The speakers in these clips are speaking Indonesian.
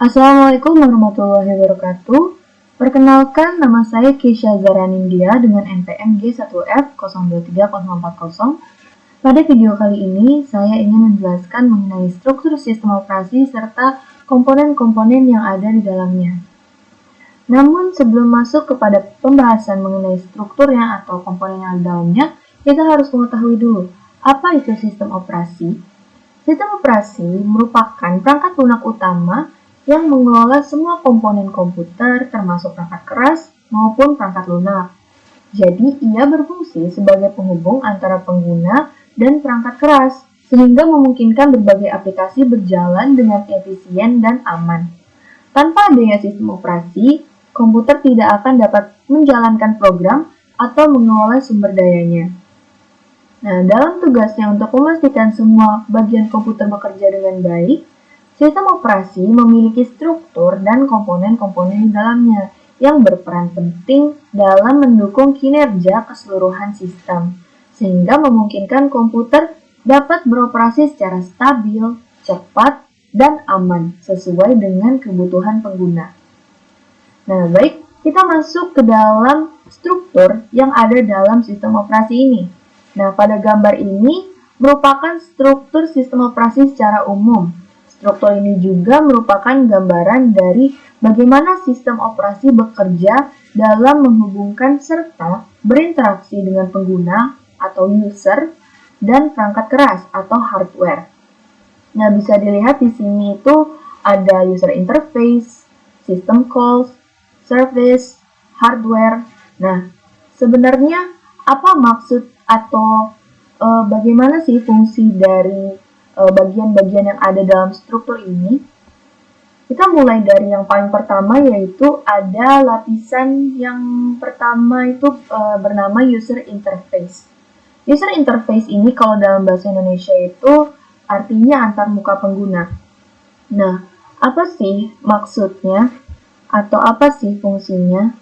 Assalamualaikum warahmatullahi wabarakatuh. Perkenalkan, nama saya Keisha Zaranindya dengan NPM G1F023040. Pada video kali ini, saya ingin menjelaskan mengenai struktur sistem operasi serta komponen-komponen yang ada di dalamnya. Namun, sebelum masuk kepada pembahasan mengenai strukturnya atau komponen yang ada di dalamnya, kita harus mengetahui dulu, apa itu sistem operasi? Sistem operasi merupakan perangkat lunak utama yang mengelola semua komponen komputer termasuk perangkat keras maupun perangkat lunak. Jadi, ia berfungsi sebagai penghubung antara pengguna dan perangkat keras, sehingga memungkinkan berbagai aplikasi berjalan dengan efisien dan aman. Tanpa adanya sistem operasi, komputer tidak akan dapat menjalankan program atau mengelola sumber dayanya. Nah, dalam tugasnya untuk memastikan semua bagian komputer bekerja dengan baik, sistem operasi memiliki struktur dan komponen-komponen di dalamnya yang berperan penting dalam mendukung kinerja keseluruhan sistem, sehingga memungkinkan komputer dapat beroperasi secara stabil, cepat, dan aman sesuai dengan kebutuhan pengguna. Nah, baik, kita masuk ke dalam struktur yang ada dalam sistem operasi ini. Nah, pada gambar ini merupakan struktur sistem operasi secara umum. Struktur ini juga merupakan gambaran dari bagaimana sistem operasi bekerja dalam menghubungkan serta berinteraksi dengan pengguna atau user dan perangkat keras atau hardware. Nah, bisa dilihat di sini itu ada user interface, system calls, service, hardware. Nah, sebenarnya apa maksud atau bagaimana sih fungsi dari bagian-bagian yang ada dalam struktur ini? Kita mulai dari yang paling pertama, yaitu ada lapisan yang pertama itu bernama user interface. User interface ini kalau dalam bahasa Indonesia itu artinya antar muka pengguna. Nah, apa sih maksudnya atau apa sih fungsinya?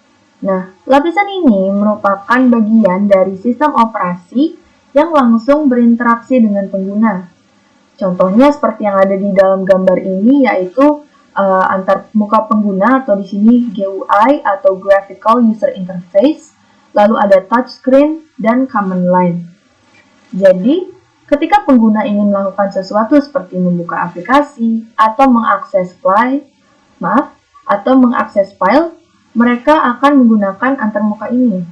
Nah, lapisan ini merupakan bagian dari sistem operasi yang langsung berinteraksi dengan pengguna. Contohnya seperti yang ada di dalam gambar ini, yaitu antar muka pengguna atau di sini GUI atau Graphical User Interface, lalu ada touchscreen dan command line. Jadi, ketika pengguna ingin melakukan sesuatu seperti membuka aplikasi atau mengakses file, mereka akan menggunakan antarmuka ini.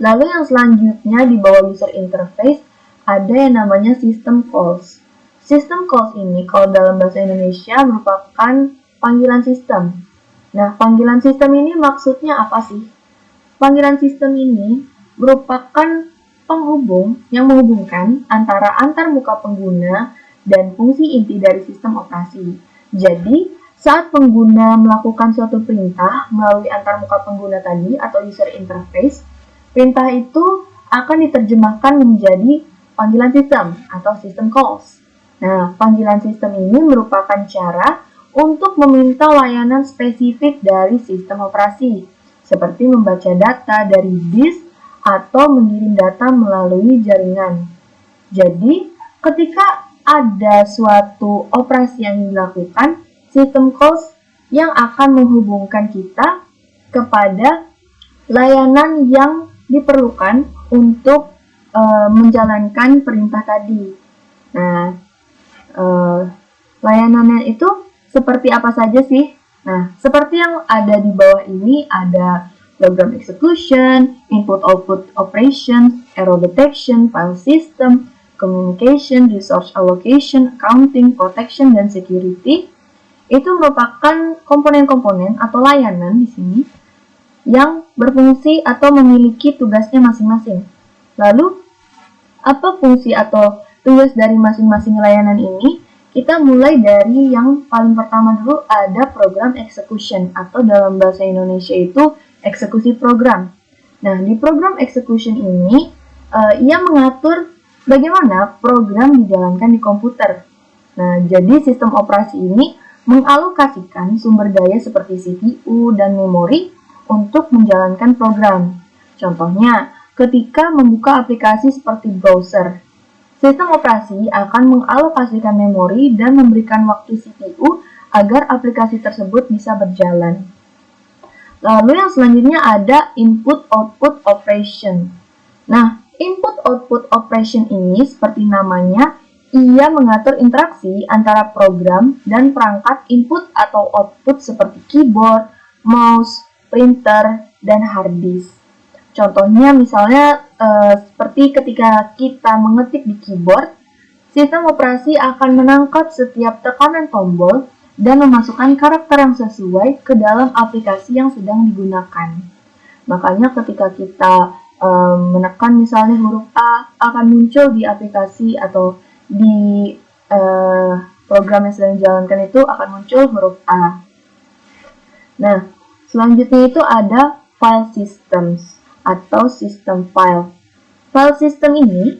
Lalu yang selanjutnya di bawah user interface ada yang namanya system calls. System calls ini kalau dalam bahasa Indonesia merupakan panggilan sistem. Nah, panggilan sistem ini maksudnya apa sih? Panggilan sistem ini merupakan penghubung yang menghubungkan antara antarmuka pengguna dan fungsi inti dari sistem operasi. Jadi, saat pengguna melakukan suatu perintah melalui antarmuka pengguna tadi atau user interface, perintah itu akan diterjemahkan menjadi panggilan sistem atau system calls. Nah, panggilan sistem ini merupakan cara untuk meminta layanan spesifik dari sistem operasi, seperti membaca data dari disk atau mengirim data melalui jaringan. Jadi, ketika ada suatu operasi yang dilakukan, system calls yang akan menghubungkan kita kepada layanan yang diperlukan untuk menjalankan perintah tadi. Nah, layanannya itu seperti apa saja sih? Nah, seperti yang ada di bawah ini ada program execution, input-output operations, error detection, file system, communication, resource allocation, accounting, protection, dan security. Itu merupakan komponen-komponen atau layanan di sini yang berfungsi atau memiliki tugasnya masing-masing. Lalu, apa fungsi atau tugas dari masing-masing layanan ini? Kita mulai dari yang paling pertama dulu, ada program execution atau dalam bahasa Indonesia itu eksekusi program. Nah, di program execution ini, ia mengatur bagaimana program dijalankan di komputer. Nah, jadi sistem operasi ini mengalokasikan sumber daya seperti CPU dan memori untuk menjalankan program. Contohnya, ketika membuka aplikasi seperti browser, sistem operasi akan mengalokasikan memori dan memberikan waktu CPU agar aplikasi tersebut bisa berjalan. Lalu yang selanjutnya ada input-output operation. Nah, input-output operation ini seperti namanya, ia mengatur interaksi antara program dan perangkat input atau output seperti keyboard, mouse, printer, dan hard disk. Contohnya misalnya seperti ketika kita mengetik di keyboard, sistem operasi akan menangkap setiap tekanan tombol dan memasukkan karakter yang sesuai ke dalam aplikasi yang sedang digunakan. Makanya ketika kita menekan misalnya huruf A, akan muncul di aplikasi atau di program yang sedang dijalankan itu akan muncul huruf A. Nah, selanjutnya itu ada file systems atau sistem file. File system ini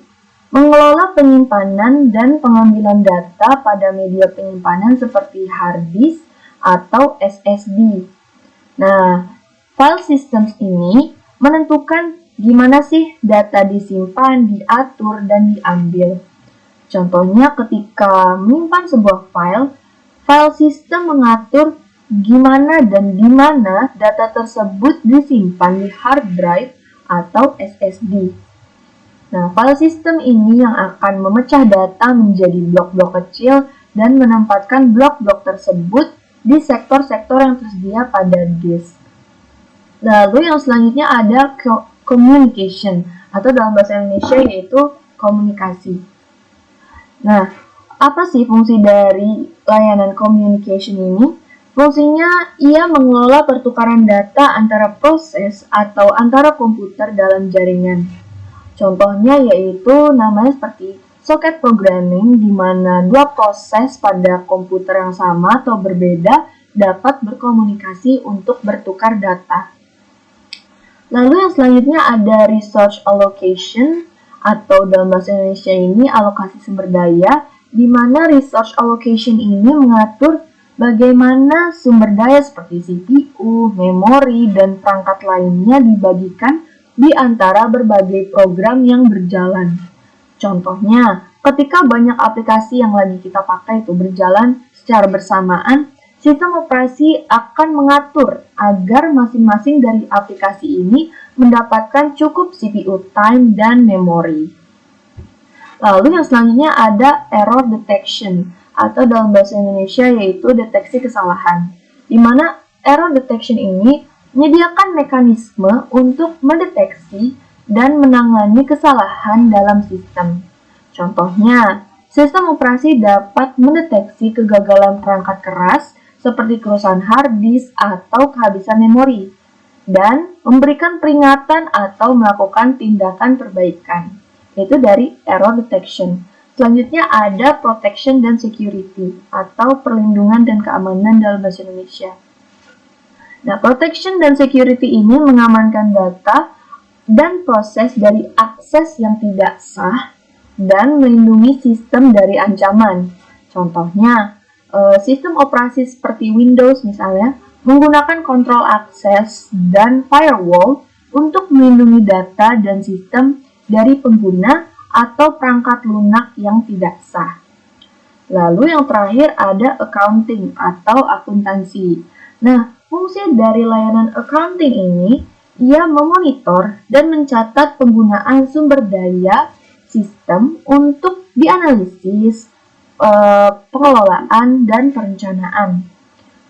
mengelola penyimpanan dan pengambilan data pada media penyimpanan seperti hard disk atau SSD. Nah, file systems ini menentukan gimana sih data disimpan, diatur, dan diambil. Contohnya ketika menyimpan sebuah file system mengatur gimana dan di mana data tersebut disimpan di hard drive atau SSD. Nah, file system ini yang akan memecah data menjadi blok-blok kecil dan menempatkan blok-blok tersebut di sektor-sektor yang tersedia pada disk. Lalu yang selanjutnya ada communication atau dalam bahasa Indonesia yaitu komunikasi. Nah, apa sih fungsi dari layanan communication ini? Fungsinya ia mengelola pertukaran data antara proses atau antara komputer dalam jaringan. Contohnya yaitu namanya seperti socket programming, di mana dua proses pada komputer yang sama atau berbeda dapat berkomunikasi untuk bertukar data. Lalu yang selanjutnya ada resource allocation atau dalam bahasa Indonesia ini alokasi sumber daya, di mana resource allocation ini mengatur bagaimana sumber daya seperti CPU, memori, dan perangkat lainnya dibagikan di antara berbagai program yang berjalan. Contohnya, ketika banyak aplikasi yang lagi kita pakai itu berjalan secara bersamaan, sistem operasi akan mengatur agar masing-masing dari aplikasi ini mendapatkan cukup CPU time dan memori. Lalu yang selanjutnya ada error detection atau dalam bahasa Indonesia yaitu deteksi kesalahan, di mana error detection ini menyediakan mekanisme untuk mendeteksi dan menangani kesalahan dalam sistem. Contohnya, sistem operasi dapat mendeteksi kegagalan perangkat keras seperti kerusakan hard disk atau kehabisan memori, dan memberikan peringatan atau melakukan tindakan perbaikan. Itu dari error detection. Selanjutnya ada protection dan security atau perlindungan dan keamanan dalam bahasa Indonesia. Nah, protection dan security ini mengamankan data dan proses dari akses yang tidak sah dan melindungi sistem dari ancaman. Contohnya, sistem operasi seperti Windows misalnya menggunakan kontrol akses dan firewall untuk melindungi data dan sistem dari pengguna atau perangkat lunak yang tidak sah. Lalu yang terakhir ada accounting atau akuntansi. Nah, fungsi dari layanan accounting ini, ia memonitor dan mencatat penggunaan sumber daya sistem untuk dianalisis, pengelolaan, dan perencanaan.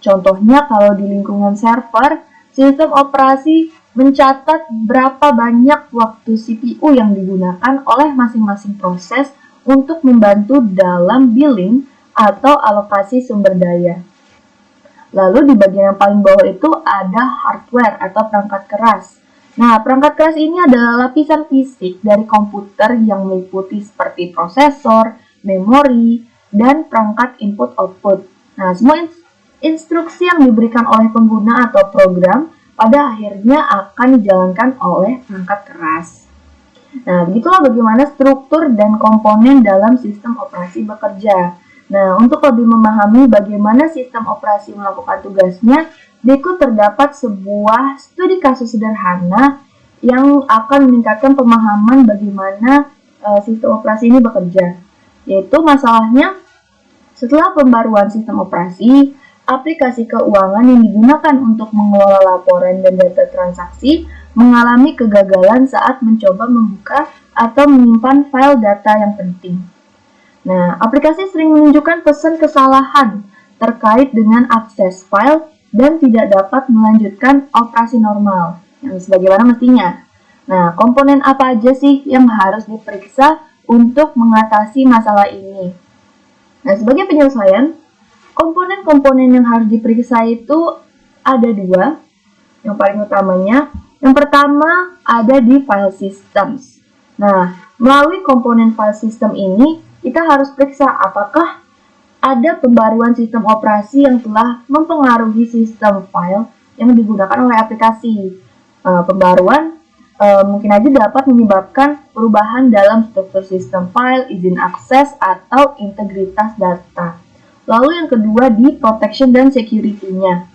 Contohnya kalau di lingkungan server, sistem operasi mencatat berapa banyak waktu CPU yang digunakan oleh masing-masing proses untuk membantu dalam billing atau alokasi sumber daya. Lalu di bagian yang paling bawah itu ada hardware atau perangkat keras. Nah, perangkat keras ini adalah lapisan fisik dari komputer yang meliputi seperti prosesor, memori, dan perangkat input-output. Nah, semua instruksi yang diberikan oleh pengguna atau program pada akhirnya akan dijalankan oleh perangkat keras. Nah, begitulah bagaimana struktur dan komponen dalam sistem operasi bekerja. Nah, untuk lebih memahami bagaimana sistem operasi melakukan tugasnya, berikut terdapat sebuah studi kasus sederhana yang akan meningkatkan pemahaman bagaimana sistem operasi ini bekerja. Yaitu masalahnya, setelah pembaruan sistem operasi, aplikasi keuangan yang digunakan untuk mengelola laporan dan data transaksi mengalami kegagalan saat mencoba membuka atau menyimpan file data yang penting. Nah, aplikasi sering menunjukkan pesan kesalahan terkait dengan akses file dan tidak dapat melanjutkan operasi normal, yang sebagaimana mestinya. Nah, komponen apa aja sih yang harus diperiksa untuk mengatasi masalah ini? Nah, sebagai penyelesaian, komponen-komponen yang harus diperiksa itu ada dua. Yang paling utamanya, yang pertama ada di file systems. Nah, melalui komponen file system ini, kita harus periksa apakah ada pembaruan sistem operasi yang telah mempengaruhi sistem file yang digunakan oleh aplikasi. Pembaruan mungkin aja dapat menyebabkan perubahan dalam struktur sistem file, izin akses, atau integritas data. Lalu yang kedua di protection dan security-nya.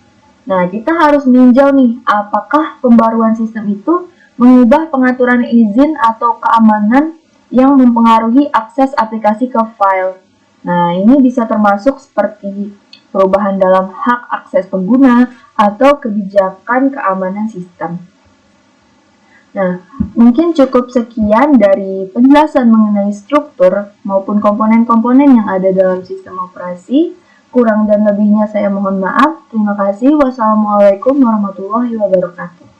Nah, kita harus meninjau nih, apakah pembaruan sistem itu mengubah pengaturan izin atau keamanan yang mempengaruhi akses aplikasi ke file. Nah, ini bisa termasuk seperti perubahan dalam hak akses pengguna atau kebijakan keamanan sistem. Nah, mungkin cukup sekian dari penjelasan mengenai struktur maupun komponen-komponen yang ada dalam sistem operasi. Kurang dan lebihnya saya mohon maaf. Terima kasih. Wassalamualaikum warahmatullahi wabarakatuh.